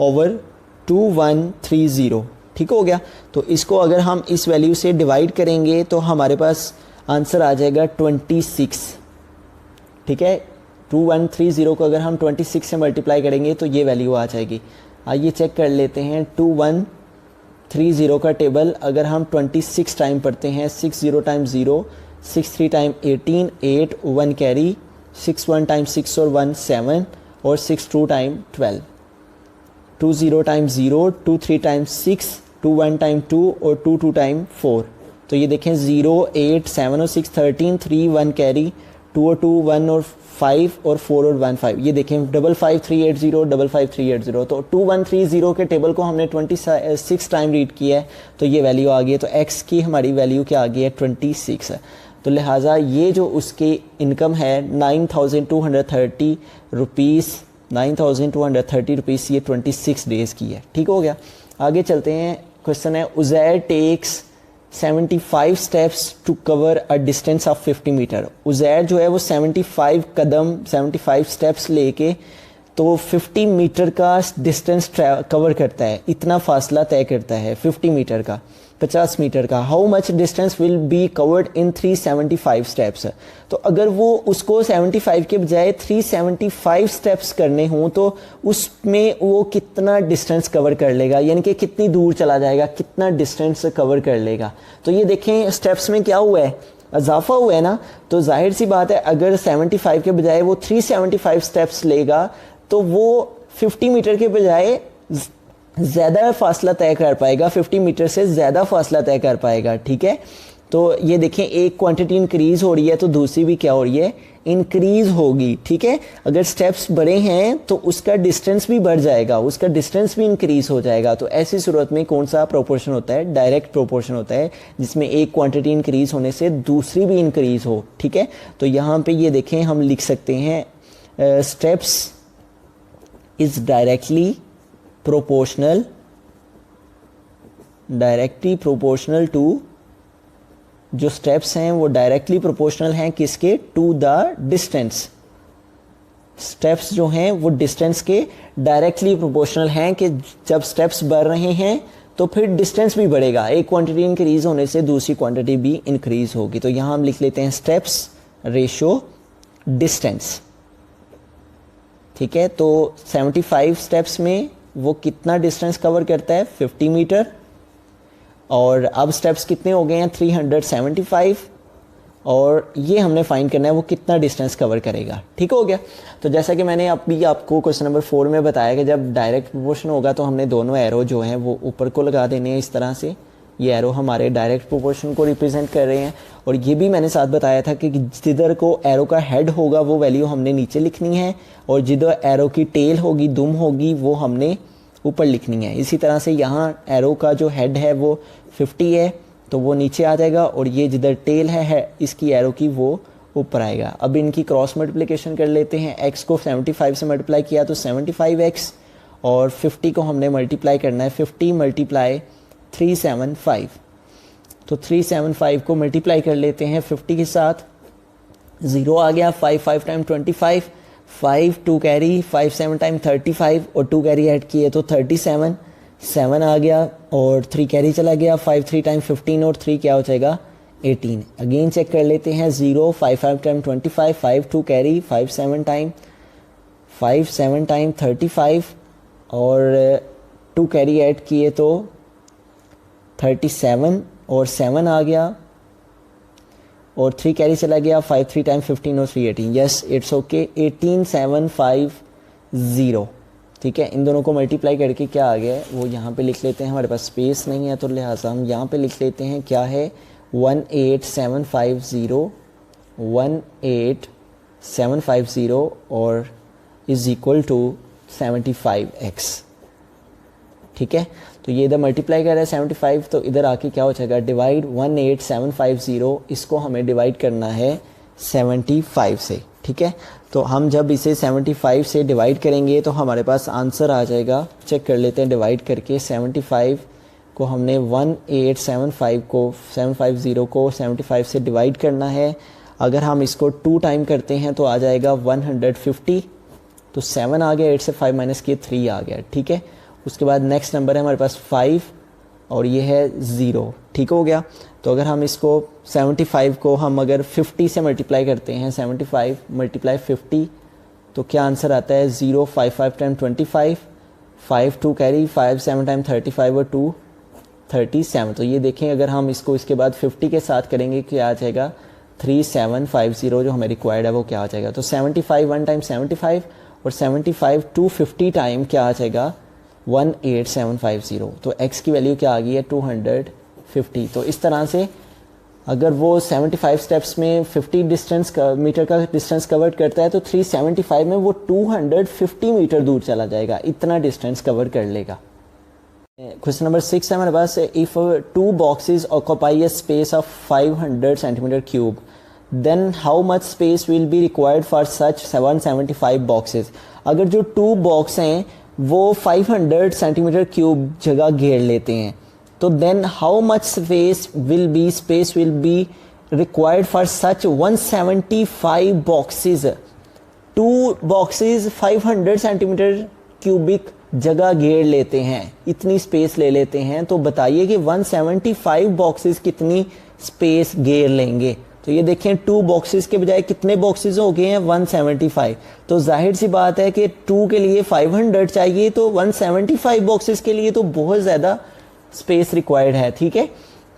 ओवर 2130। ठीक हो गया। तो इसको अगर हम इस वैल्यू से डिवाइड करेंगे तो हमारे पास आंसर आ जाएगा 26। ठीक है, 2130 को अगर हम 26 से मल्टीप्लाई करेंगे तो ये वैल्यू आ जाएगी। आइए चेक कर लेते हैं 2130 का टेबल। अगर हम 26 टाइम पढ़ते हैं 60 टाइम 0 6 3 टाइम 18 8 1 कैरी 6 1 टाइम 6 और 1 7 और 6 2 टाइम 12 2 0 टाइम 0 2 3 टाइम 6 2 1 टाइम 2 और 2 2 टाइम 4। तो ये देखें 0 8 7 और 6 13 3 1 कैरी 2 और 2 1 और 5 और 4 और 1 5। ये देखें 55380 55380। तो 2130 के टेबल को हमने 26 टाइम रीड किया है तो ये वैल्यू आ गई है। तो x की हमारी वैल्यू क्या आ गई है 26 है। तो लिहाजा ये जो उसकी इनकम है 9230 रुपीज़ 9230 रुपीज़ ये 26 डेज़ की है। ठीक हो गया। आगे चलते हैं। क्वेश्चन है Uzair takes 75 steps to cover a distance of 50 metre. Uzair जो है वो 75 कदम 75 स्टेप्स लेके तो 50 मीटर का डिस्टेंस कवर करता है, इतना फासला तय करता है 50 मीटर का 50 मीटर का। How much distance will be covered in 375 steps. तो अगर वो उसको 75 के बजाय 375 स्टेप्स करने हों तो उसमें वो कितना डिस्टेंस कवर कर लेगा, यानी कि कितनी दूर चला जाएगा, कितना डिस्टेंस कवर कर लेगा। तो ये देखें स्टेप्स में क्या हुआ है, इजाफा हुआ है ना। तो जाहिर सी बात है अगर 75 के बजाय वो 375 स्टेप्स लेगा तो वो 50 मीटर के बजाय ज़्यादा फासला तय कर पाएगा, 50 मीटर से ज़्यादा फासला तय कर पाएगा। ठीक है। तो ये देखें एक क्वांटिटी इंक्रीज़ हो रही है तो दूसरी भी क्या हो रही है, इंक्रीज़ होगी। ठीक है। अगर स्टेप्स बड़े हैं तो उसका डिस्टेंस भी बढ़ जाएगा, उसका डिस्टेंस भी इंक्रीज़ हो जाएगा। तो ऐसी सूरत में कौन सा प्रोपोर्शन होता है, डायरेक्ट प्रोपोर्शन होता है, जिसमें एक क्वांटिटी इंक्रीज़ होने से दूसरी भी इंक्रीज़ हो। ठीक है। तो यहाँ पे ये देखें हम लिख सकते हैं steps is directly proportional to, जो स्टेप्स हैं वो डायरेक्टली प्रोपोर्शनल हैं किसके, टू द डिस्टेंस। स्टेप्स जो हैं वो डिस्टेंस के डायरेक्टली प्रोपोर्शनल हैं कि जब स्टेप्स बढ़ रहे हैं तो फिर डिस्टेंस भी बढ़ेगा, एक क्वांटिटी इंक्रीज होने से दूसरी क्वांटिटी भी इंक्रीज होगी। तो यहाँ हम लिख लेते हैं स्टेप्स रेशो डिस्टेंस। ठीक है। तो 75 स्टेप्स में वो कितना डिस्टेंस कवर करता है, 50 मीटर। और अब स्टेप्स कितने हो गए हैं, 375, और ये हमने फाइंड करना है वो कितना डिस्टेंस कवर करेगा। ठीक हो गया। तो जैसा कि मैंने अभी आपको क्वेश्चन नंबर 4 में बताया कि जब डायरेक्ट प्रोपोर्शन होगा तो हमने दोनों एरो जो हैं वो ऊपर को लगा देने हैं इस तरह से। ये एरो हमारे डायरेक्ट प्रोपोर्शन को रिप्रेजेंट कर रहे हैं। और ये भी मैंने साथ बताया था कि जिधर को एरो का हेड होगा वो वैल्यू हमने नीचे लिखनी है, और जिधर एरो की टेल होगी, दुम होगी, वो हमने ऊपर लिखनी है। इसी तरह से यहाँ एरो का जो हेड है वो 50 है तो वो नीचे आ जाएगा, और ये जिधर टेल है इसकी एरो की वो ऊपर आएगा। अब इनकी क्रॉस मल्टीप्लिकेशन कर लेते हैं। x को 75 से मल्टीप्लाई किया तो 75x, और 50 को हमने मल्टीप्लाई करना है 50 मल्टीप्लाई 375। तो 375 को मल्टीप्लाई कर लेते हैं 50 के साथ, 0 आ गया, 5 5 टाइम 25, 5 2 कैरी, 5 7 टाइम 35 और 2 कैरी ऐड किए तो 37, 7 आ गया और 3 कैरी चला गया, 5 3 टाइम 15 और 3 क्या हो जाएगा 18। अगेन चेक कर लेते हैं, 0 5 5 टाइम 25, 5 2 कैरी, 5 7 टाइम 35 और 2 कैरी ऐड किए तो 37 और 7 आ गया, और 3 कैरी चला गया, 5 3 टाइम 15 और 3 18। Yes it's okay, 18750। ठीक है। इन दोनों को मल्टीप्लाई करके क्या आ गया है वो यहाँ पे लिख लेते हैं। हमारे पास स्पेस नहीं है तो लिहाजा हम यहाँ पे लिख लेते हैं क्या है 18750 और इज़ इक्वल टू 75x। ठीक है, तो ये इधर मल्टीप्लाई कर रहा है 75, तो इधर आके क्या हो जाएगा, डिवाइड 18750, इसको हमें डिवाइड करना है 75 से। ठीक है, तो हम जब इसे 75 से डिवाइड करेंगे तो हमारे पास आंसर आ जाएगा। चेक कर लेते हैं डिवाइड करके। 75 को हमने 1875 को 750 को 75 से डिवाइड करना है। अगर हम इसको 2 टाइम करते हैं तो आ जाएगा 150, तो 7 आ गया, 8 से 5 माइनस किए 3 आ गया। ठीक है, उसके बाद नेक्स्ट नंबर है हमारे पास 5 और ये है 0। ठीक हो गया, तो अगर हम इसको 75 को हम अगर 50 से मल्टीप्लाई करते हैं, 75 मल्टीप्लाई 50, तो क्या आंसर आता है 0, 5 5 टाइम 25, 5 2 कैरी, 5 7 टाइम 35 और 2 37। तो ये देखें अगर हम इसको इसके बाद 50 के साथ करेंगे क्या आ जाएगा, 3750 जो हमें रिक्वायर्ड है वो क्या आ जाएगा। तो 75 1 टाइम 75 और 75 250 टाइम क्या आ जाएगा, 18750। तो x की वैल्यू क्या आ गई है, 250। तो इस तरह से अगर वो 75 स्टेप्स में 50 मीटर का डिस्टेंस कवर करता है तो 375 में वो 250 मीटर दूर चला जाएगा, इतना डिस्टेंस कवर कर लेगा। क्वेश्चन नंबर 6 है हमारे पास, if 2 boxes occupy a space of 500 centimetre cube then how much space will be required for such 775 boxes. अगर जो 2 बॉक्स हैं वो 500 सेंटीमीटर क्यूब जगह घेर लेते हैं, तो then how much space will be required for such 175 boxes. 2 boxes 500 centimetre cubic जगह घेर लेते हैं, इतनी स्पेस ले लेते हैं, तो बताइए कि 175 बॉक्सेस कितनी स्पेस घेर लेंगे। तो ये देखें 2 बॉक्सेस के बजाय कितने बॉक्सेस हो गए हैं, 175। तो जाहिर सी बात है कि 2 के लिए 500 चाहिए, तो 175 बॉक्सेस के लिए तो बहुत ज़्यादा स्पेस रिक्वायर्ड है। ठीक है,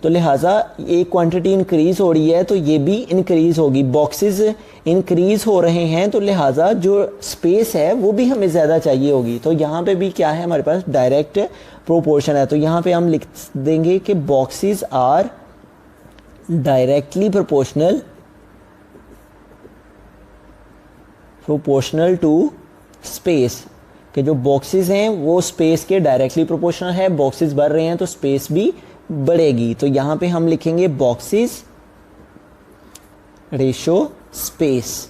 तो लिहाजा ये क्वांटिटी इंक्रीज़ हो रही है तो ये भी इंक्रीज़ होगी, बॉक्सेस इंक्रीज़ हो रहे हैं, तो लिहाजा जो स्पेस है वो भी हमें ज़्यादा चाहिए होगी। तो यहाँ पे भी क्या है हमारे पास, डायरेक्ट प्रोपोर्शन है। तो यहाँ पे हम लिख देंगे कि boxes are directly proportional to space, कि जो बॉक्सेस हैं वो स्पेस के डायरेक्टली प्रोपोर्शनल है, बॉक्सेस बढ़ रहे हैं तो स्पेस भी बढ़ेगी। तो यहाँ पे हम लिखेंगे बॉक्सेस रेशो स्पेस।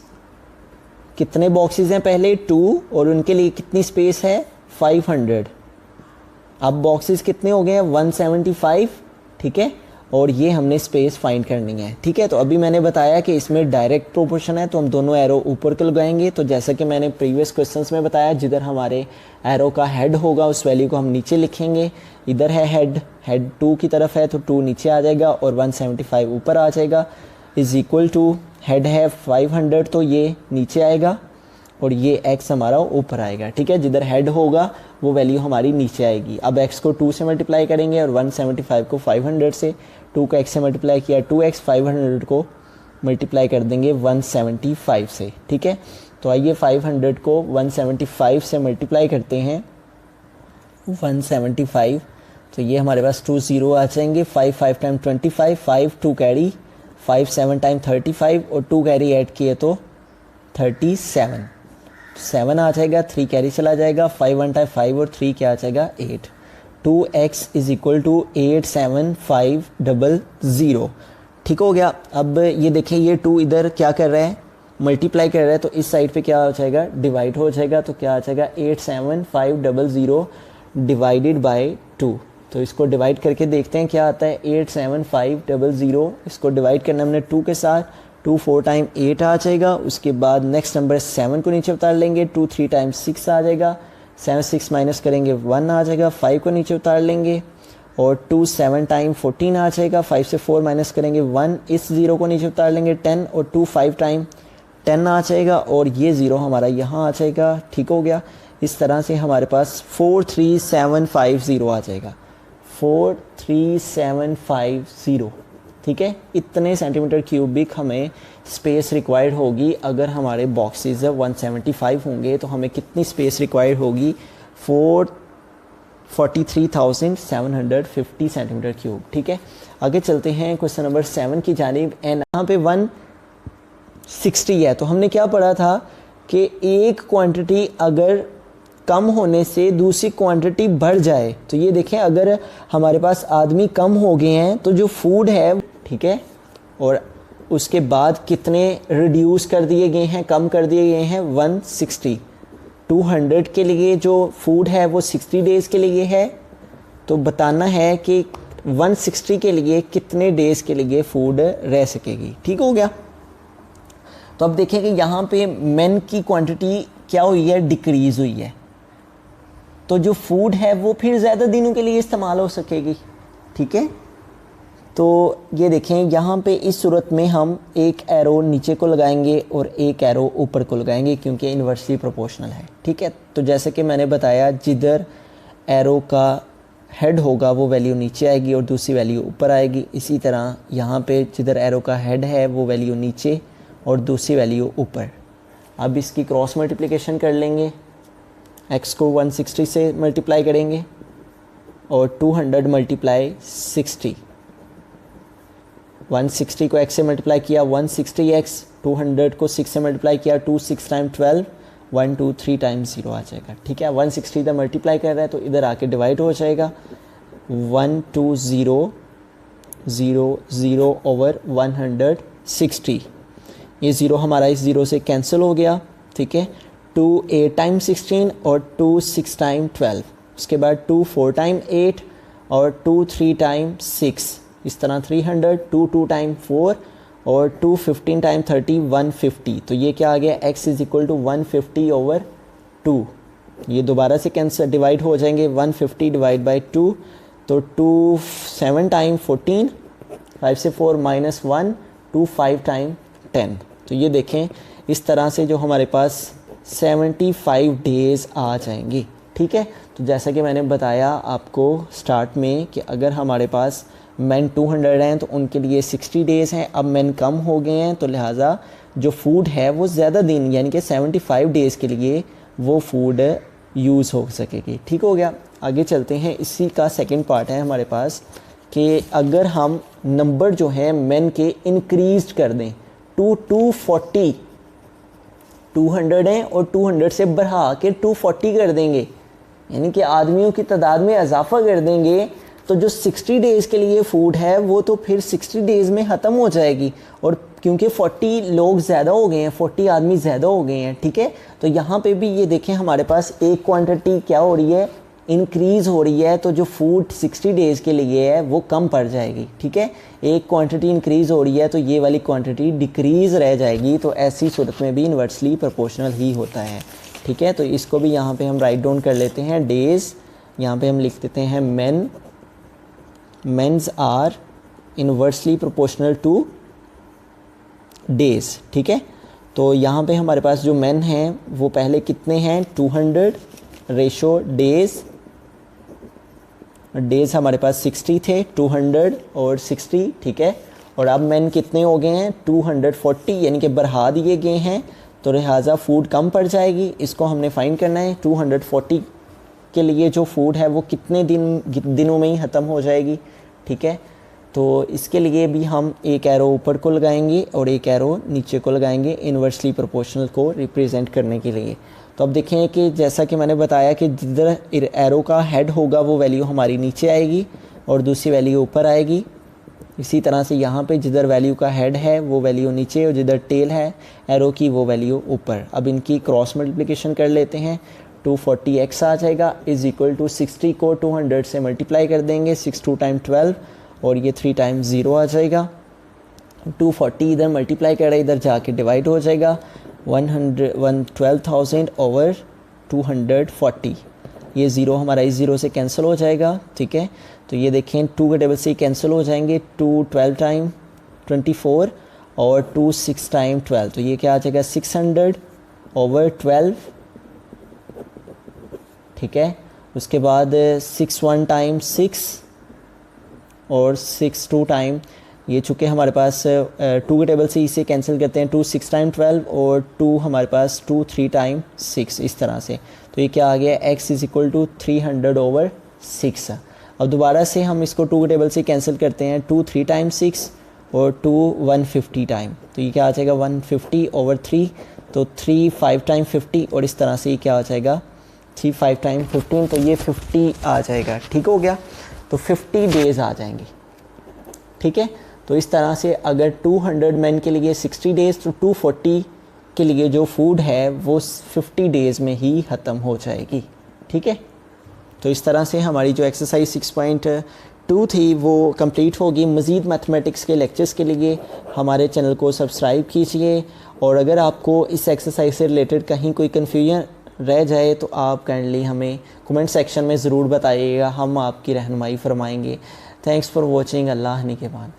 कितने बॉक्सेस हैं, पहले 2 और उनके लिए कितनी स्पेस है 500। अब बॉक्सेस कितने हो गए हैं 175। ठीक है, और ये हमने स्पेस फाइंड करनी है। ठीक है, तो अभी मैंने बताया कि इसमें डायरेक्ट प्रोपोर्शन है तो हम दोनों एरो ऊपर को लगाएंगे। तो जैसा कि मैंने प्रीवियस क्वेश्चंस में बताया, जिधर हमारे एरो का हेड होगा उस वैल्यू को हम नीचे लिखेंगे। इधर है हेड 2 की तरफ है तो 2 नीचे आ जाएगा और 175 ऊपर आ जाएगा, इज़ इक्वल टू हेड है 500 तो ये नीचे आएगा और ये x हमारा ऊपर आएगा। ठीक है, जिधर हेड होगा वो वैल्यू हमारी नीचे आएगी। अब x को 2 से मल्टीप्लाई करेंगे और 175 को 500 से, 2 को x से मल्टीप्लाई किया 2x, 500 को मल्टीप्लाई कर देंगे 175 से। ठीक है, तो आइए 500 को 175 से मल्टीप्लाई करते हैं 175, तो ये हमारे पास 2 0 आ जाएंगे। 5 5 टाइम 25, 5 2 कैरी, 5 7 टाइम 35 और 2 कैरी ऐड किए तो 37, 7 आ जाएगा, 3 कैरी चला जाएगा, 5 1 टाइम 5 और 3 क्या आ जाएगा 8। 2x is equal to 87500। ठीक हो गया। अब ये देखिए ये 2 इधर क्या कर रहा है, मल्टीप्लाई कर रहा है, तो इस साइड पे क्या हो जाएगा, डिवाइड हो जाएगा। तो क्या आ जाएगा 87500 डिवाइडेड बाय 2। तो इसको डिवाइड करके देखते हैं क्या आता है, 87500 इसको डिवाइड करना हमने 2 के साथ, 2 4 टाइम 8 आ जाएगा। उसके बाद नेक्स्ट नंबर 7 को नीचे उतार लेंगे, 2 3 टाइम 6 आ जाएगा, 7 6 माइनस करेंगे 1 आ जाएगा। 5 को नीचे उतार लेंगे और 2 7 टाइम 14 आ जाएगा, 5 से 4 माइनस करेंगे 1, इस 0 को नीचे उतार लेंगे 10 और 2 5 टाइम 10 आ जाएगा और ये 0 हमारा यहाँ आ जाएगा। ठीक हो गया। इस तरह से हमारे पास 43750 आ जाएगा, 43750। ठीक है, इतने सेंटीमीटर क्यूबिक हमें स्पेस रिक्वायर्ड होगी। अगर हमारे बॉक्सेस 175 होंगे तो हमें कितनी स्पेस रिक्वायर्ड होगी, 43,750 सेंटीमीटर क्यूब। ठीक है, आगे चलते हैं क्वेश्चन नंबर 7 की जानिब। एंड यहाँ पे 160 है, तो हमने क्या पढ़ा था कि एक क्वांटिटी अगर कम होने से दूसरी क्वांटिटी बढ़ जाए, तो ये देखें अगर हमारे पास आदमी कम हो गए हैं तो जो फूड है, ठीक है, और उसके बाद कितने रिड्यूस कर दिए गए हैं, कम कर दिए गए हैं 160। 200 के लिए जो फूड है वो 60 डेज़ के लिए है, तो बताना है कि 160 के लिए कितने डेज़ के लिए फूड रह सकेगी। ठीक हो गया। तो अब देखें कि यहाँ पे मेन की क्वांटिटी क्या हुई है, डिक्रीज़ हुई है, तो जो फूड है वो फिर ज़्यादा दिनों के लिए इस्तेमाल हो सकेगी। ठीक है, तो ये देखें यहाँ पे इस सूरत में हम एक एरो नीचे को लगाएंगे और एक एरो ऊपर को लगाएंगे क्योंकि इन्वर्सली प्रोपोर्शनल है। ठीक है, तो जैसे कि मैंने बताया जिधर एरो का हेड होगा वो वैल्यू नीचे आएगी और दूसरी वैल्यू ऊपर आएगी। इसी तरह यहाँ पे जिधर एरो का हेड है वो वैल्यू नीचे और दूसरी वैल्यू ऊपर। अब इसकी क्रॉस मल्टीप्लिकेशन कर लेंगे, x को 160 से मल्टीप्लाई करेंगे और 200 मल्टीप्लाई 60। 160 को x से मल्टीप्लाई किया 160x, 200 को 6 से मल्टीप्लाई किया 2 6 टाइम 12, 1 2 3 टाइम्स 0 आ जाएगा। ठीक है, 160 इधर मल्टीप्लाई कर रहा है तो इधर आके डिवाइड हो जाएगा। 1 2 0 0 0 ओवर 160, ये 0 हमारा इस 0 से कैंसिल हो गया। ठीक है, 2 8 टाइम 16 और 2 6 टाइम 12, उसके बाद 2 4 टाइम 8 और 2 3 टाइम 6, इस तरह 300, 2 2 टाइम 4 और 2 15 टाइम 30, 150। तो ये क्या आ गया, x is equal to 150 over 2। ये दोबारा से कैंसिल डिवाइड हो जाएंगे, 150 डिवाइड बाई 2, तो 2 7 टाइम 14, 5 से 4 माइनस 1, 2 5 टाइम 10। तो ये देखें इस तरह से जो हमारे पास 75 डेज़ आ जाएंगी। ठीक है, तो जैसा कि मैंने बताया आपको स्टार्ट में कि अगर हमारे पास मैन 200 हैं तो उनके लिए 60 डेज़ हैं। अब मैन कम हो गए हैं तो लिहाजा जो फूड है वो ज़्यादा दिन यानी कि 75 डेज़ के लिए वो फूड यूज़ हो सकेगी। ठीक हो गया। आगे चलते हैं, इसी का सेकंड पार्ट है हमारे पास कि अगर हम नंबर जो है मैन के इंक्रीज कर दें टू 240, 200 हैं और 200 से बढ़ा के 240 कर देंगे, यानी कि आदमियों की तादाद में इजाफा कर देंगे, तो जो 60 डेज़ के लिए फूड है वो तो फिर 60 डेज़ में ख़त्म हो जाएगी। और क्योंकि 40 लोग ज़्यादा हो गए हैं, 40 आदमी ज़्यादा हो गए हैं। ठीक है, तो यहाँ पे भी ये देखें हमारे पास एक क्वांटिटी क्या हो रही है, इंक्रीज़ हो रही है, तो जो फूड 60 डेज़ के लिए है वो कम पड़ जाएगी। ठीक है, एक क्वांटिटी इंक्रीज़ हो रही है तो ये वाली क्वांटिटी डिक्रीज़ रह जाएगी। तो ऐसी सूरत में भी इन्वर्सली प्रोपोर्शनल ही होता है। ठीक है, तो इसको भी यहाँ पे हम राइट डाउन कर लेते हैं। डेज़ यहाँ पे हम लिख देते हैं men's are inversely proportional to days. ठीक है, तो यहाँ पे हमारे पास जो मेन हैं वो पहले कितने हैं, 200 रेशो डेज़ हमारे पास 60 थे, 200 और 60। ठीक है, और अब मेन कितने हो गए हैं, 240, यानी कि बढ़ा दिए गए हैं, तो लिहाजा फूड कम पड़ जाएगी। इसको हमने फाइंड करना है। 240 के लिए जो फूड है वो कितने दिनों में ही ख़त्म हो जाएगी। ठीक है, तो इसके लिए भी हम एक एरो ऊपर को लगाएंगे और एक एरो नीचे को लगाएंगे इन्वर्सली प्रोपोर्शनल को रिप्रेजेंट करने के लिए। तो अब देखें कि जैसा कि मैंने बताया कि जिधर एरो का हेड होगा वो वैल्यू हमारी नीचे आएगी और दूसरी वैल्यू ऊपर आएगी। इसी तरह से यहाँ पे जिधर वैल्यू का हेड है वो वैल्यू नीचे और जिधर टेल है एरो की वो वैल्यू ऊपर। अब इनकी क्रॉस मल्टीप्लिकेशन कर लेते हैं। 240x आ जाएगा इज़ इक्वल टू 60 को 200 से मल्टीप्लाई कर देंगे, 6 2 टाइम 12 और ये 3 टाइम 0 आ जाएगा। 240 इधर मल्टीप्लाई कर रहा है, इधर जाके डिवाइड हो जाएगा। 12,000 ओवर 240, ये 0 हमारा इस 0 से कैंसिल हो जाएगा। ठीक है, तो ये देखें 2 के टेबल से कैंसिल हो जाएंगे। 2 12 टाइम 24 और 2 6 टाइम 12, तो ये क्या आ जाएगा 600 ओवर 12। ठीक है, उसके बाद 6 1 टाइम 6 और 6 2 टाइम, ये चूँकि हमारे पास 2 के टेबल से इसे कैंसिल करते हैं। 2 6 टाइम 12 और 2 हमारे पास 2 3 टाइम 6, इस तरह से। तो ये क्या आ गया, x is equal to 300 over 6। अब दोबारा से हम इसको 2 के टेबल से कैंसिल करते हैं, 2 3 टाइम्स 6 और 2 150 टाइम, तो ये क्या आ जाएगा 150/3, तो 3 5 टाइम 50 और इस तरह से ये क्या आ जाएगा 3 5 टाइम 15, तो ये 50 आ जाएगा। ठीक हो गया, तो 50 डेज़ आ जाएंगे। ठीक है, तो इस तरह से अगर 200 मैन के लिए 60 डेज़, तो 240 के लिए जो फूड है वो 50 डेज़ में ही ख़त्म हो जाएगी। ठीक है, तो इस तरह से हमारी जो एक्सरसाइज 6.2 थी वो कंप्लीट होगी। मज़ीद मैथमेटिक्स के लेक्चर्स के लिए हमारे चैनल को सब्सक्राइब कीजिए, और अगर आपको इस एक्सरसाइज से रिलेटेड कहीं कोई कन्फ्यूजन रह जाए तो आप काइंडली हमें कमेंट सेक्शन में ज़रूर बताइएगा, हम आपकी रहनुमाई फरमाएंगे। Thanks for watching. अल्लाह निगहबान।